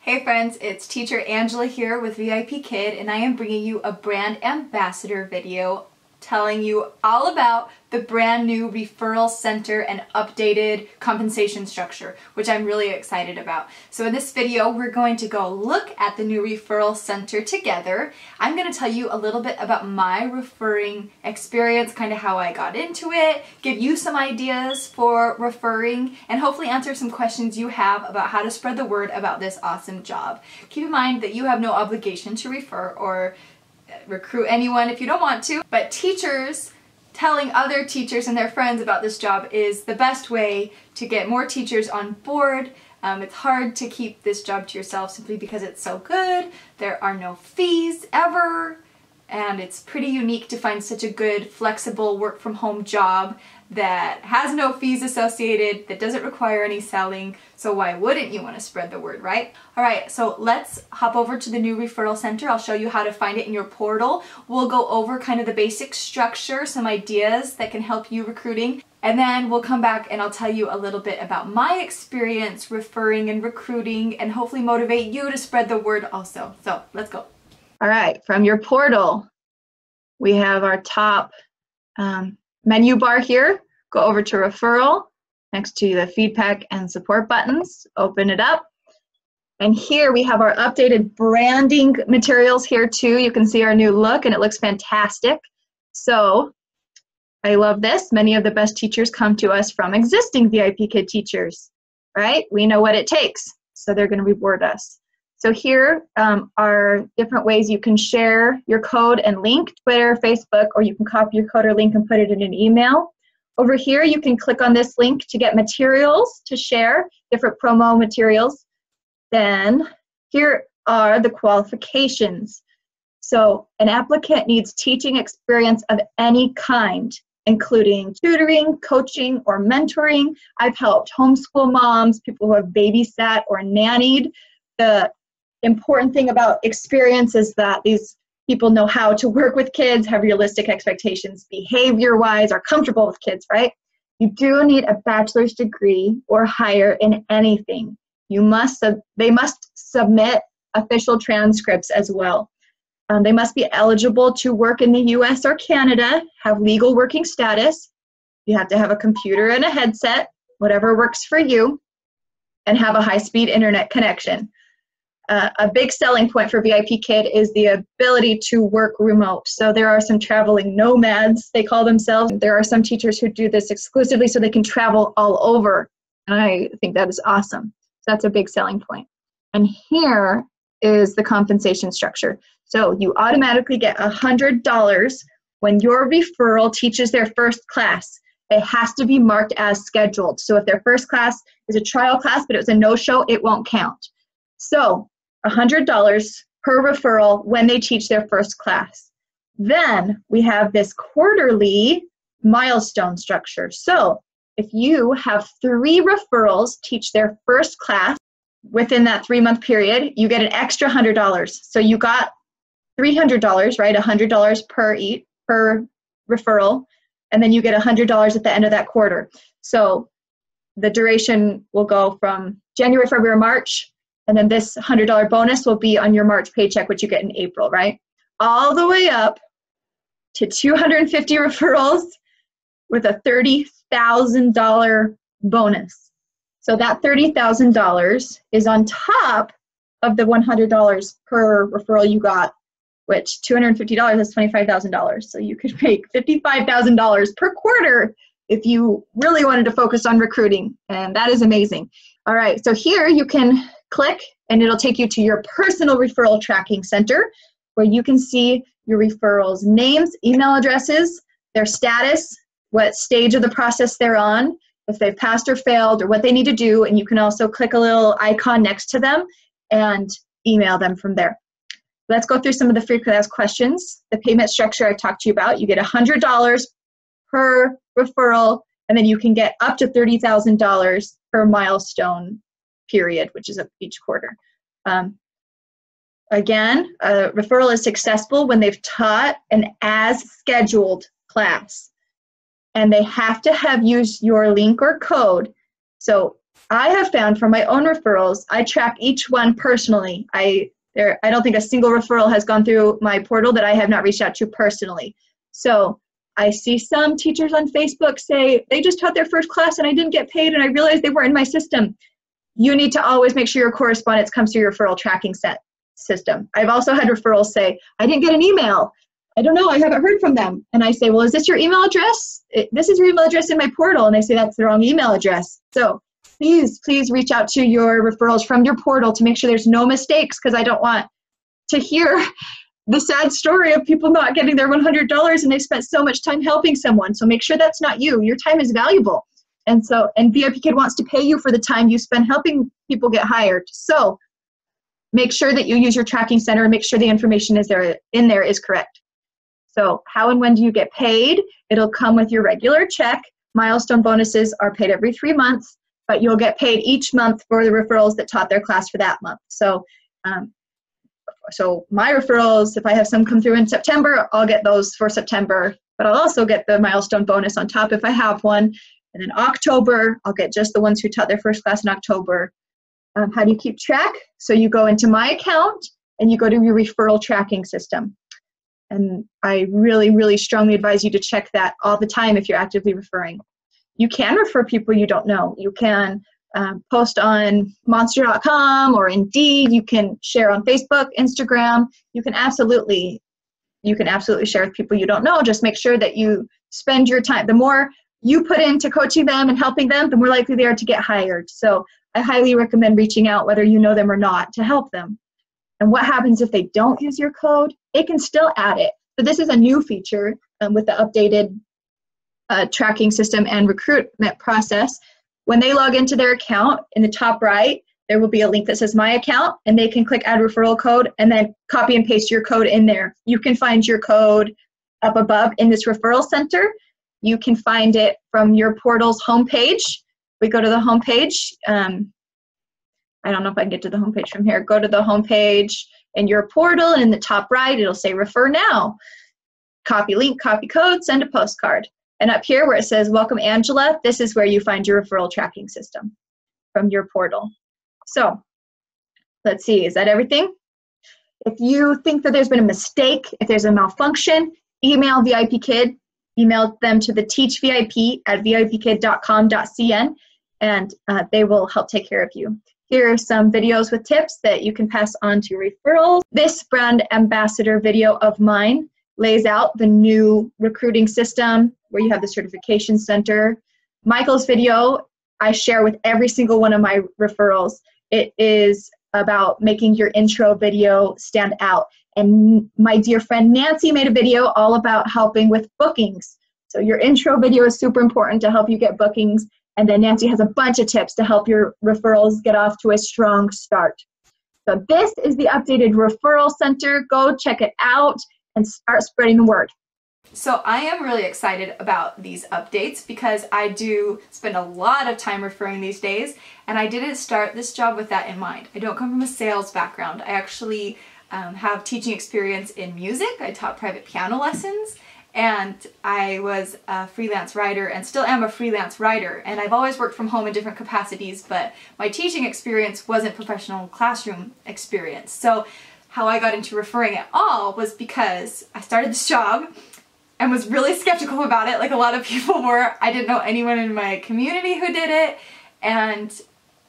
Hey friends, it's teacher Angela here with Vipkid, and I am bringing you a brand ambassador video telling you all about the brand new referral center and updated compensation structure, which I'm really excited about. So in this video, we're going to go look at the new referral center together. I'm going to tell you a little bit about my referring experience, kind of how I got into it, give you some ideas for referring, and hopefully answer some questions you have about how to spread the word about this awesome job. Keep in mind that you have no obligation to refer or recruit anyone if you don't want to, but teachers telling other teachers and their friends about this job is the best way to get more teachers on board. It's hard to keep this job to yourself simply because it's so good. There are no fees ever, and it's pretty unique to find such a good, flexible work from home job that has no fees associated, that doesn't require any selling, so why wouldn't you want to spread the word, right? Alright, so let's hop over to the new referral center. I'll show you how to find it in your portal. We'll go over kind of the basic structure, some ideas that can help you recruiting, and then we'll come back and I'll tell you a little bit about my experience referring and recruiting and hopefully motivate you to spread the word also. So let's go. Alright, from your portal, we have our top menu bar here. Go over to referral next to the feedback and support buttons. Open it up. And here we have our updated branding materials here too. You can see our new look and it looks fantastic. So I love this. Many of the best teachers come to us from existing Vipkid teachers, right? We know what it takes, so they're going to reward us. So here are different ways you can share your code and link, Twitter, Facebook, or you can copy your code or link and put it in an email. Over here, you can click on this link to get materials to share, different promo materials. Then here are the qualifications. So an applicant needs teaching experience of any kind, including tutoring, coaching, or mentoring. I've helped homeschool moms, people who have babysat or nannied. The important thing about experience is that these people know how to work with kids, have realistic expectations behavior-wise, are comfortable with kids, right? You do need a bachelor's degree or higher in anything. They must submit official transcripts as well. They must be eligible to work in the US or Canada, have legal working status. You have to have a computer and a headset, whatever works for you, and have a high-speed internet connection. A big selling point for Vipkid is the ability to work remote. So there are some traveling nomads, they call themselves. There are some teachers who do this exclusively so they can travel all over. And I think that is awesome. So that's a big selling point. And here is the compensation structure. So you automatically get $100 when your referral teaches their first class. It has to be marked as scheduled. So if their first class is a trial class, but it was a no-show, it won't count. So $100 per referral when they teach their first class. Then we have this quarterly milestone structure. So if you have 3 referrals teach their first class within that 3-month period, you get an extra $100. So you got $300, right? $100 per referral, and then you get $100 at the end of that quarter. So the duration will go from January, February, March, and then this $100 bonus will be on your March paycheck, which you get in April, right? All the way up to 250 referrals with a $30,000 bonus. So that $30,000 is on top of the $100 per referral you got, which $250 is $25,000. So you could make $55,000 per quarter if you really wanted to focus on recruiting, and that is amazing. All right, so here you can click and it'll take you to your personal referral tracking center where you can see your referrals' names, email addresses, their status, what stage of the process they're on, if they've passed or failed, or what they need to do, and you can also click a little icon next to them and email them from there. Let's go through some of the frequently asked questions. The payment structure I talked to you about, you get $100 per referral, and then you can get up to $30,000 per milestone period, which is each quarter. Again, a referral is successful when they've taught an as-scheduled class, and they have to have used your link or code. So I have found from my own referrals, I track each one personally. I don't think a single referral has gone through my portal that I have not reached out to personally. So I see some teachers on Facebook say, they just taught their first class and I didn't get paid and I realized they weren't in my system. You need to always make sure your correspondence comes through your referral tracking system. I've also had referrals say, I didn't get an email. I don't know, I haven't heard from them. And I say, well, is this your email address? This is your email address in my portal. And they say that's the wrong email address. So please reach out to your referrals from your portal to make sure there's no mistakes, because I don't want to hear the sad story of people not getting their $100 and they spent so much time helping someone. So make sure that's not you. Your time is valuable. And VIP Kid wants to pay you for the time you spend helping people get hired. So make sure that you use your tracking center and make sure the information in there is correct. So how and when do you get paid? It'll come with your regular check. Milestone bonuses are paid every 3 months, but you'll get paid each month for the referrals that taught their class for that month. So my referrals, if I have some come through in September, I'll get those for September, but I'll also get the milestone bonus on top if I have one. And in October, I'll get just the ones who taught their first class in October. How do you keep track? So you go into my account and you go to your referral tracking system. And I really, really strongly advise you to check that all the time if you're actively referring. You can refer people you don't know. You can post on monster.com or Indeed. You can share on Facebook, Instagram. You can absolutely share with people you don't know. Just make sure that you spend your time. The more you put into coaching them and helping them, the more likely they are to get hired. So I highly recommend reaching out, whether you know them or not, to help them. And what happens if they don't use your code? It can still add it. But this is a new feature with the updated tracking system and recruitment process. When they log into their account, in the top right, there will be a link that says My Account, and they can click Add Referral Code and then copy and paste your code in there. You can find your code up above in this referral center. You can find it from your portal's homepage. We go to the homepage. I don't know if I can get to the homepage from here. Go to the homepage in your portal, and in the top right, it'll say Refer Now. Copy link, copy code, send a postcard. And up here where it says Welcome Angela, this is where you find your referral tracking system from your portal. So let's see, is that everything? If you think that there's been a mistake, if there's a malfunction, email VIP Kid. Email them to the teachvip@vipkid.com.cn, and they will help take care of you. Here are some videos with tips that you can pass on to your referrals. This brand ambassador video of mine lays out the new recruiting system where you have the certification center. Michael's video I share with every single one of my referrals. It is about making your intro video stand out. And my dear friend Nancy made a video all about helping with bookings. So your intro video is super important to help you get bookings. And then Nancy has a bunch of tips to help your referrals get off to a strong start. So this is the updated referral center. Go check it out and start spreading the word. So I am really excited about these updates because I do spend a lot of time referring these days, and I didn't start this job with that in mind. I don't come from a sales background. I actually have teaching experience in music. I taught private piano lessons, and I was a freelance writer and still am a freelance writer, and I've always worked from home in different capacities, but my teaching experience wasn't professional classroom experience. So how I got into referring at all was because I started this job and was really skeptical about it, like a lot of people were. I didn't know anyone in my community who did it, and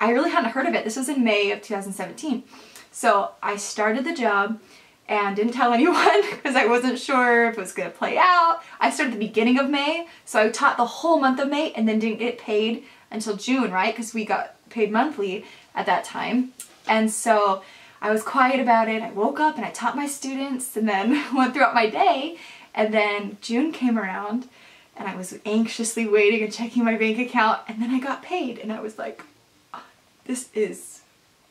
I really hadn't heard of it. This was in May of 2017. So I started the job and didn't tell anyone because I wasn't sure if it was going to play out. I started at the beginning of May, so I taught the whole month of May and then didn't get paid until June, right? Because we got paid monthly at that time. And so I was quiet about it. I woke up and I taught my students and then went throughout my day. And then June came around and I was anxiously waiting and checking my bank account, and then I got paid and I was like, oh, this is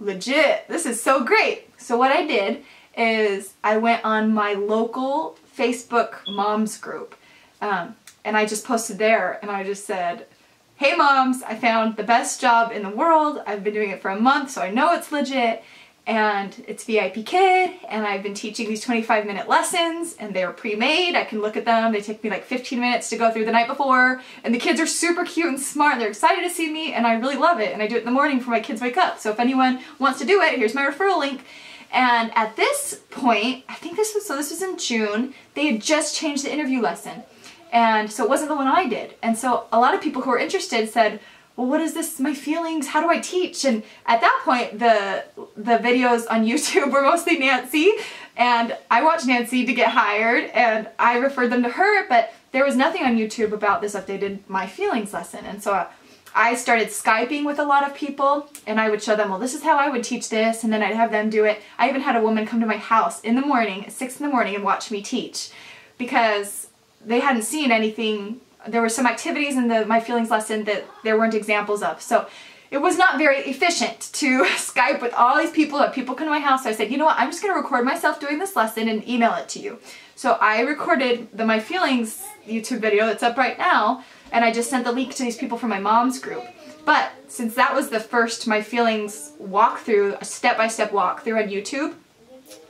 legit. This is so great. So what I did is I went on my local Facebook moms group and I just posted there and I just said, hey moms, I found the best job in the world. I've been doing it for a month, so I know it's legit. and it's VIP Kid, and I've been teaching these 25-minute lessons, and they're pre-made. I can look at them. They take me like 15 minutes to go through the night before, and the kids are super cute and smart, and they're excited to see me, and I really love it, and I do it in the morning before my kids wake up. So if anyone wants to do it, here's my referral link. And at this point, I think this was in June, they had just changed the interview lesson, and so it wasn't the one I did. And so a lot of people who were interested said, well, what is this, my feelings, how do I teach? And at that point, the videos on YouTube were mostly Nancy, and I watched Nancy to get hired, and I referred them to her, but there was nothing on YouTube about this updated my feelings lesson. And so I started Skyping with a lot of people, and I would show them, well, this is how I would teach this, and then I'd have them do it. I even had a woman come to my house in the morning, at 6 in the morning, and watch me teach, because they hadn't seen anything. There were some activities in my feelings lesson that there weren't examples of. So it was not very efficient to Skype with all these people, have people come to my house. So I said, you know what, I'm just going to record myself doing this lesson and email it to you. So I recorded my feelings YouTube video that's up right now, and I just sent the link to these people from my mom's group. But since that was the first my feelings walkthrough, a step-by-step walkthrough on YouTube,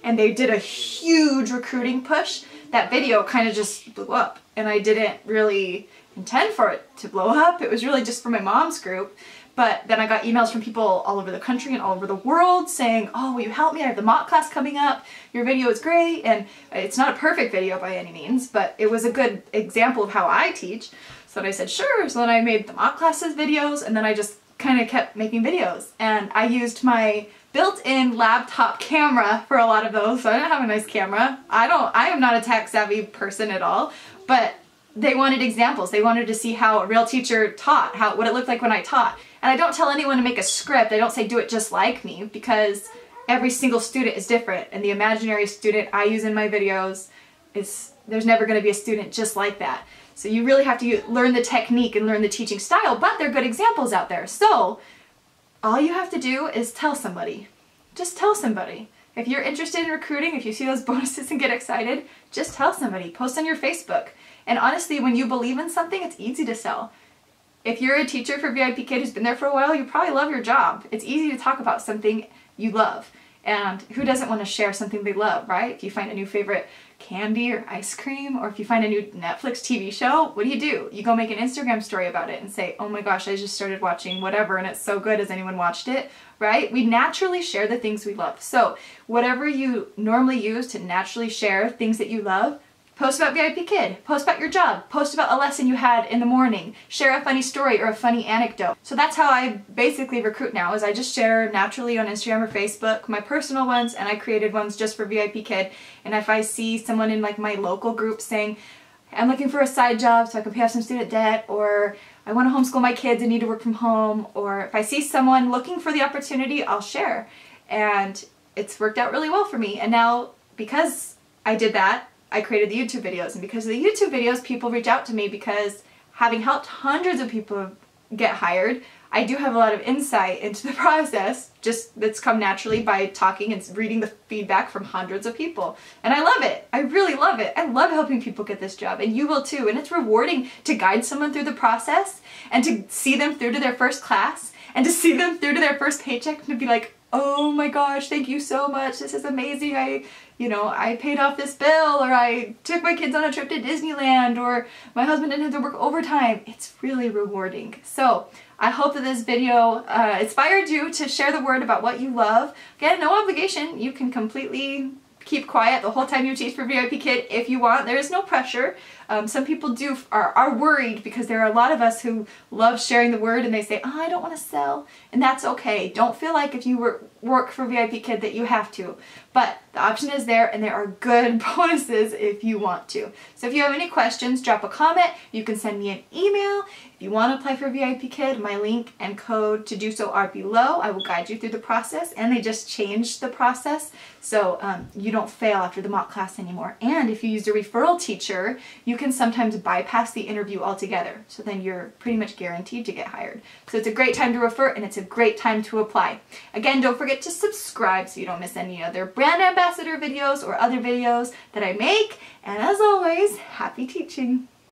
and they did a huge recruiting push, that video kind of just blew up, and I didn't really intend for it to blow up. It was really just for my mom's group. But then I got emails from people all over the country and all over the world saying, oh, will you help me? I have the mock class coming up. Your video is great. And it's not a perfect video by any means, but it was a good example of how I teach. So then I said, sure. So then I made the mock classes videos, and then I just kind of kept making videos. And I used my built-in laptop camera for a lot of those, so I don't have a nice camera. I am not a tech-savvy person at all, but they wanted examples. They wanted to see how a real teacher taught, what it looked like when I taught. And I don't tell anyone to make a script. I don't say do it just like me, because every single student is different, and the imaginary student I use in my videos there's never going to be a student just like that. So you really have to learn the technique and learn the teaching style, but there are good examples out there. So all you have to do is tell somebody. Just tell somebody. If you're interested in recruiting, if you see those bonuses and get excited, just tell somebody. Post on your Facebook. And honestly, when you believe in something, it's easy to sell. If you're a teacher for VIP Kid who's been there for a while, you probably love your job. It's easy to talk about something you love. And who doesn't want to share something they love, right? If you find a new favorite candy or ice cream, or if you find a new Netflix TV show, what do? You go make an Instagram story about it and say, oh my gosh, I just started watching whatever and it's so good. Has anyone watched it? Right? We naturally share the things we love. So whatever you normally use to naturally share things that you love, post about VIP Kid, post about your job, post about a lesson you had in the morning, share a funny story or a funny anecdote. So that's how I basically recruit now, is I just share naturally on Instagram or Facebook, my personal ones, and I created ones just for VIP Kid. And if I see someone in like my local group saying, I'm looking for a side job so I can pay off some student debt, or I want to homeschool my kids and need to work from home, or if I see someone looking for the opportunity, I'll share. And it's worked out really well for me. And now, because I did that, I created the YouTube videos, and because of the YouTube videos, people reach out to me, because having helped hundreds of people get hired, I do have a lot of insight into the process, just that's come naturally by talking and reading the feedback from hundreds of people. And I love it. I really love it. I love helping people get this job, and you will too. And it's rewarding to guide someone through the process, and to see them through to their first class, and to see them through to their first paycheck, and to be like, oh my gosh, thank you so much. This is amazing. I paid off this bill, or I took my kids on a trip to Disneyland, or my husband didn't have to work overtime. It's really rewarding. So I hope that this video inspired you to share the word about what you love. Again, no obligation. You can completely keep quiet the whole time you teach for VIP Kid if you want. There is no pressure. Some people are worried, because there are a lot of us who love sharing the word, and they say, oh, I don't want to sell. And that's okay. Don't feel like if you work for VIP Kid that you have to. But the option is there, and there are good bonuses if you want to. So if you have any questions, drop a comment. You can send me an email. If you want to apply for VIP Kid, my link and code to do so are below. I will guide you through the process, and they just changed the process, so you don't fail after the mock class anymore. And if you used a referral teacher, you can sometimes bypass the interview altogether. So then you're pretty much guaranteed to get hired. So it's a great time to refer, and it's a great time to apply. Again, don't forget to subscribe so you don't miss any other brand ambassador videos or other videos that I make. And as always, happy teaching!